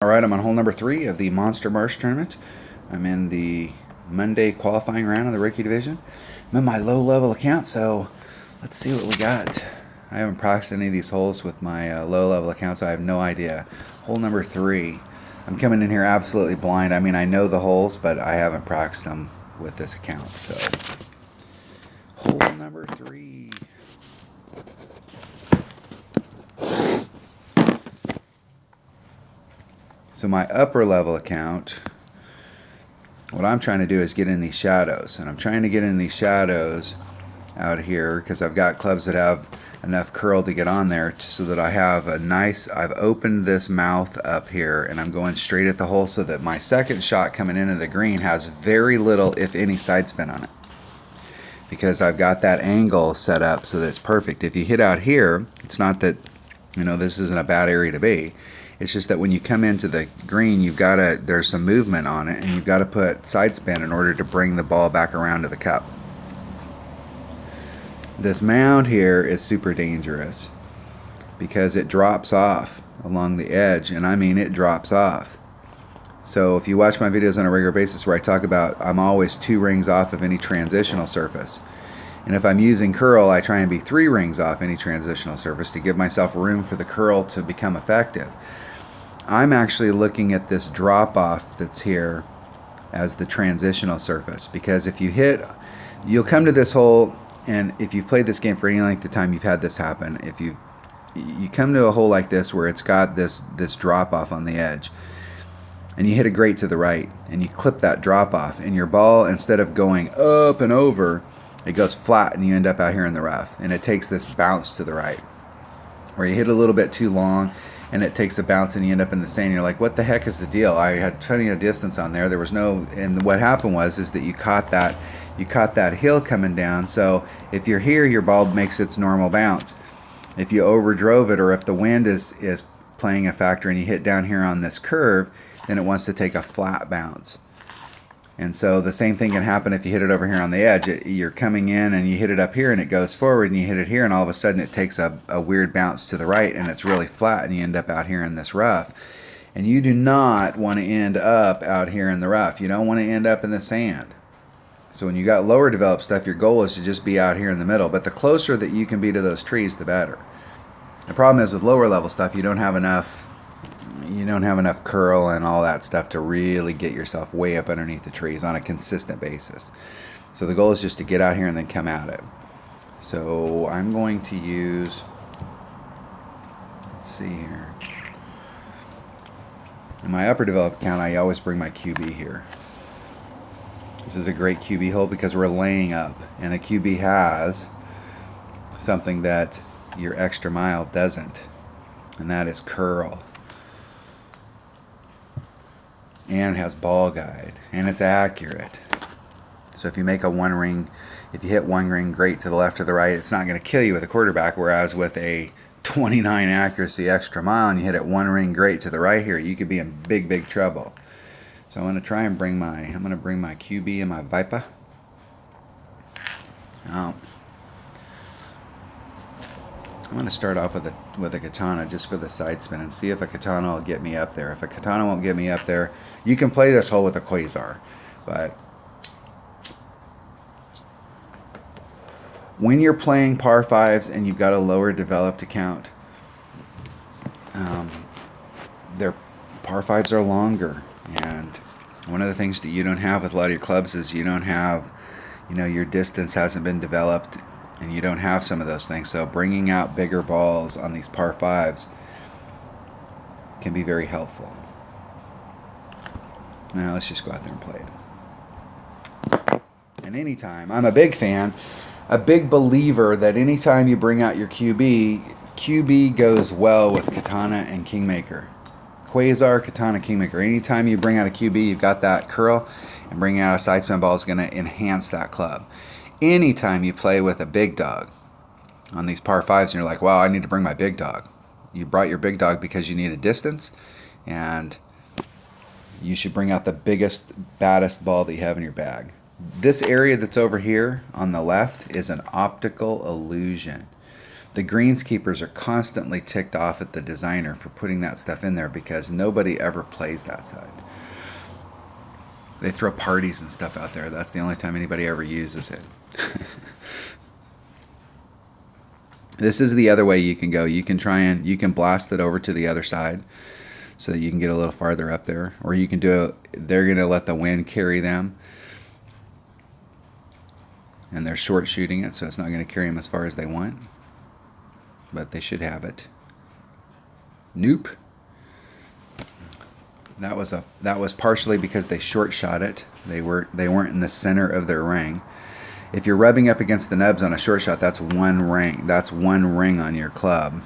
Alright, I'm on hole number 3 of the Monster Marsh tournament. I'm in the Monday qualifying round of the Reiki division. I'm in my low level account, so let's see what we got. I haven't practiced any of these holes with my low level account, so I have no idea. Hole number 3. I'm coming in here absolutely blind. I mean, I know the holes, but I haven't practiced them with this account. So, hole number 3. So my upper level account, what I'm trying to do is get in these shadows. And I'm trying to get in these shadows out here because I've got clubs that have enough curl to get on there so that I have a nice, I've opened this mouth up here and I'm going straight at the hole so that my second shot coming into the green has very little, if any, side spin on it. Because I've got that angle set up so that it's perfect. If you hit out here, it's not that, this isn't a bad area to be. It's just that when you come into the green, there's some movement on it, and you've got to put side spin in order to bring the ball back around to the cup. This mound here is super dangerous because it drops off along the edge, and I mean it drops off. So if you watch my videos on a regular basis where I talk about I'm always 2 rings off of any transitional surface. And if I'm using curl, I try and be 3 rings off any transitional surface to give myself room for the curl to become effective. I'm actually looking at this drop off that's here as the transitional surface, because if you hit, you'll come to this hole, and if you've played this game for any length of time, you've had this happen. If you come to a hole like this where it's got this drop off on the edge, and you hit a grate to the right, and you clip that drop off, and your ball, instead of going up and over, it goes flat, and you end up out here in the rough, and it takes this bounce to the right, where you hit a little bit too long, and it takes a bounce and you end up in the sand. You're like, what the heck is the deal? I had plenty of distance on there. There was no, and what happened is that you caught that hill coming down. So if you're here, your ball makes its normal bounce. If you overdrove it, or if the wind is playing a factor and you hit down here on this curve, then it wants to take a flat bounce. And so the same thing can happen if you hit it over here on the edge. You're coming in and you hit it up here and it goes forward, and you hit it here and all of a sudden it takes a weird bounce to the right and it's really flat, and you end up out here in this rough. And you do not want to end up out here in the rough. You don't want to end up in the sand. So when you got lower developed stuff, your goal is to just be out here in the middle. But the closer that you can be to those trees, the better. The problem is with lower level stuff, you don't have enough curl and all that stuff to really get yourself way up underneath the trees on a consistent basis. So the goal is just to get out here and then come at it. So I'm going to use, let's see here. In my upper developed account, I always bring my QB here. This is a great QB hole because we're laying up, and a QB has something that your extra mile doesn't, and that is curl. And has ball guide, and it's accurate. So if you make a if you hit 1 ring great to the left or the right, it's not going to kill you with a quarterback, whereas with a 29 accuracy extra mile and you hit it 1 ring great to the right here, you could be in big trouble. So I'm going to try and bring my QB and my Viper out. I'm going to start off with a katana just for the side spin and see if a katana will get me up there. If a katana won't get me up there, you can play this hole with a quasar. But when you're playing par 5s and you've got a lower developed account, their par 5s are longer. And one of the things that you don't have with a lot of your clubs is you don't have, your distance hasn't been developed, and you don't have some of those things. So bringing out bigger balls on these par 5s can be very helpful. Now let's just go out there and play it. And anytime, I'm a big fan, a big believer that anytime you bring out your QB goes well with katana and kingmaker. Quasar, katana, kingmaker. Anytime you bring out a QB, you've got that curl, and bringing out a side spin ball is going to enhance that club. Anytime you play with a big dog on these par 5s and you're like, wow, I need to bring my big dog. You brought your big dog because you need a distance, and you should bring out the biggest, baddest ball that you have in your bag. This area that's over here on the left is an optical illusion. the greenskeepers are constantly ticked off at the designer for putting that stuff in there because nobody ever plays that side. They throw parties and stuff out there. That's the only time anybody ever uses it. This is the other way you can go. You can you can blast it over to the other side so that you can get a little farther up there. Or you can do they're going to let the wind carry them. And they're short shooting it, so it's not going to carry them as far as they want. But they should have it. Nope. That was partially because they short shot it. They weren't in the center of their ring. If you're rubbing up against the nubs on a short shot, that's one ring. That's one ring on your club.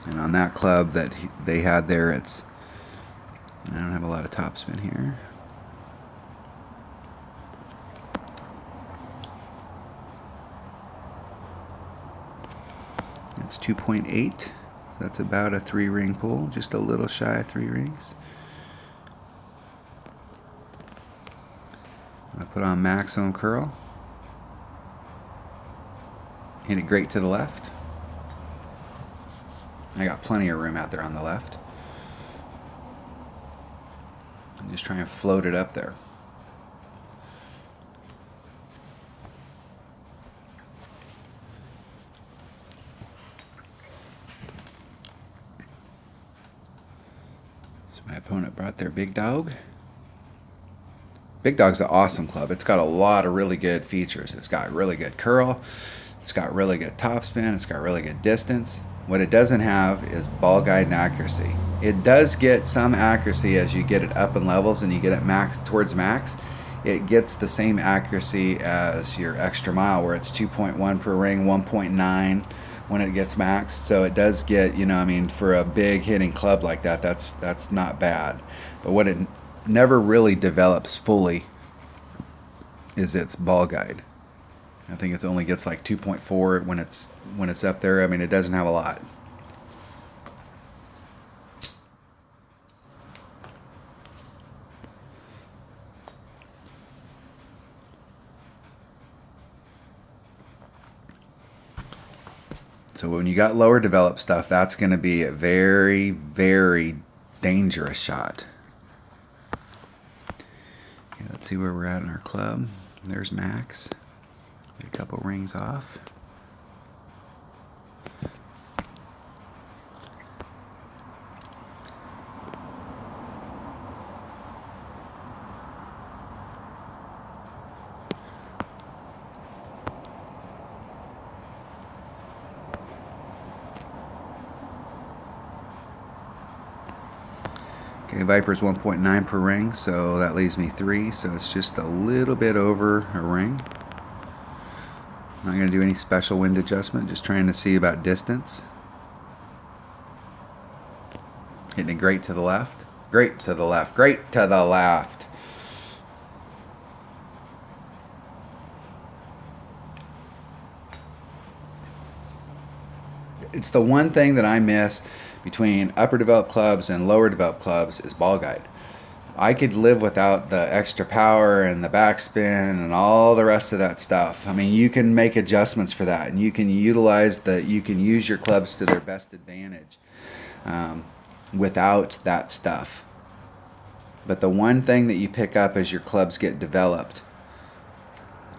And on that club that they had there, I don't have a lot of topspin here. It's 2.8. So that's about a 3-ring pull, just a little shy of 3 rings. I put on maximum curl. Hit it great to the left. I got plenty of room out there on the left. I'm just trying to float it up there. So my opponent brought their Big Dog. Big Dog's an awesome club. It's got a lot of really good features. It's got really good curl. It's got really good topspin. It's got really good distance. What it doesn't have is ball guide and accuracy. It does get some accuracy as you get it up in levels and you get it max towards max. It gets the same accuracy as your extra mile, where it's 2.1 per ring, 1.9 when it gets maxed. So it does get, for a big hitting club like that, that's not bad. But what it never really develops fully is its ball guide. I think it only gets like 2.4 when it's up there. It doesn't have a lot. So when you got lower developed stuff, that's going to be a very, very dangerous shot. Okay, let's see where we're at in our club. There's max. A couple rings off. Okay, Viper's 1.9 per ring, so that leaves me 3, so it's just a little bit over a ring. Not going to do any special wind adjustment, just trying to see about distance. Hitting it great to the left. Great to the left. Great to the left. It's the one thing that I miss between upper developed clubs and lower developed clubs is ball guide. I could live without the extra power and the backspin and all the rest of that stuff. You can make adjustments for that, and you can use your clubs to their best advantage without that stuff. But the one thing that you pick up as your clubs get developed,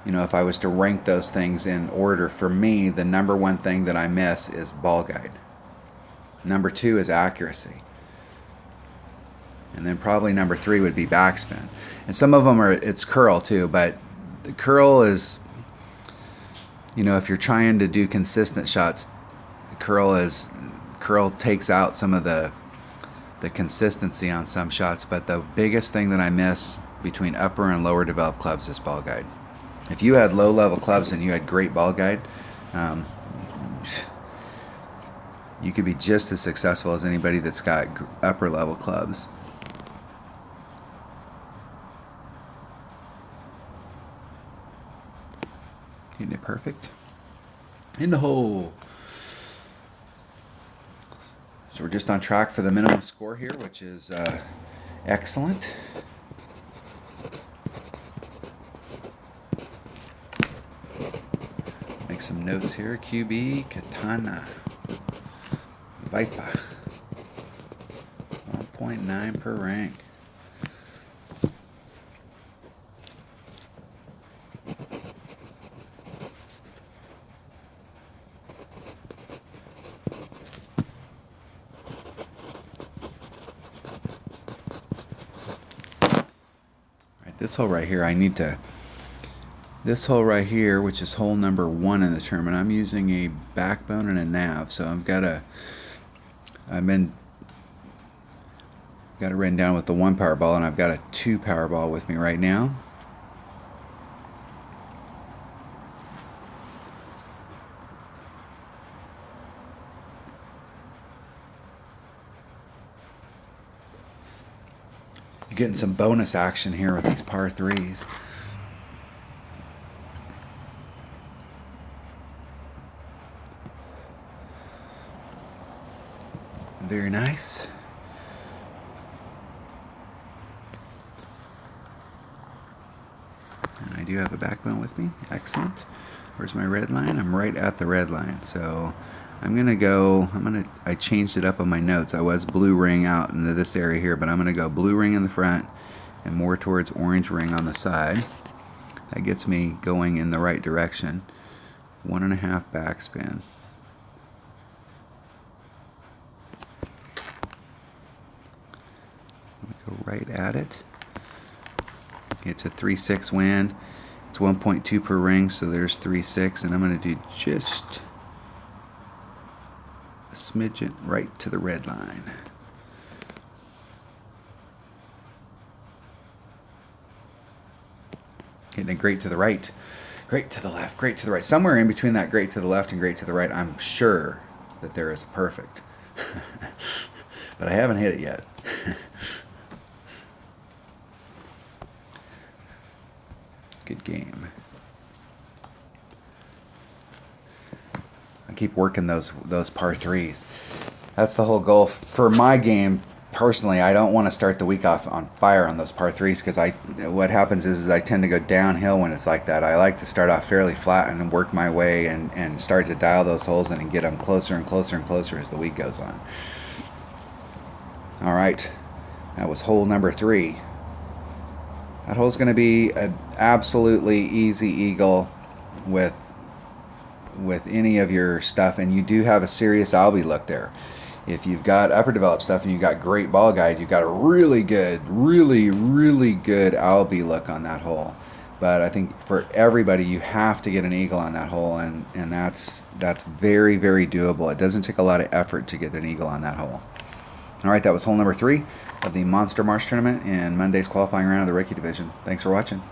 if I was to rank those things in order, for me, the number one thing that I miss is ball guide. Number 2 is accuracy. And then probably number 3 would be backspin. And some of them it's curl too, but the curl is, if you're trying to do consistent shots, curl takes out some of the consistency on some shots. But the biggest thing that I miss between upper and lower developed clubs is ball guide. If you had low level clubs and you had great ball guide, you could be just as successful as anybody that's got upper level clubs. Hitting it perfect. In the hole. So we're just on track for the minimum score here, which is excellent. Make some notes here. QB Katana. Viper. 1.9 per rank. This hole right here, this hole right here, which is hole number 1 in the tournament, I'm using a backbone and a nav. So I've got it written down with the 1 power ball, and I've got a 2 power ball with me right now. You're getting some bonus action here with these par 3s. Very nice. And I do have a backbone with me. Excellent. Where's my red line? I'm right at the red line. So I'm gonna go, I changed it up on my notes. I was blue ring out into this area here, but I'm gonna go blue ring in the front and more towards orange ring on the side. That gets me going in the right direction. 1.5 backspin. Go right at it. It's a 3/6 wind. It's 1.2 per ring, so there's 3/6, and I'm going to do just a smidgen right to the red line. Hitting it great to the right, great to the left, great to the right. Somewhere in between that great to the left and great to the right, I'm sure that there is a perfect. But I haven't hit it yet. Good game. I keep working those par 3s. That's the whole goal for my game. Personally, I don't want to start the week off on fire on those par 3s because what happens is I tend to go downhill when it's like that. I like to start off fairly flat and work my way and start to dial those holes in and get them closer and closer and closer as the week goes on. All right, that was hole number 3. That hole's going to be an absolutely easy eagle with any of your stuff, and you do have a serious alby look there. If you've got upper developed stuff and you've got great ball guide, you've got a really good alby look on that hole. But I think for everybody, you have to get an eagle on that hole, and that's very, very doable. It doesn't take a lot of effort to get an eagle on that hole. All right, that was hole number 3 of the Monster Marsh tournament in Monday's qualifying round of the Rookie Division. Thanks for watching.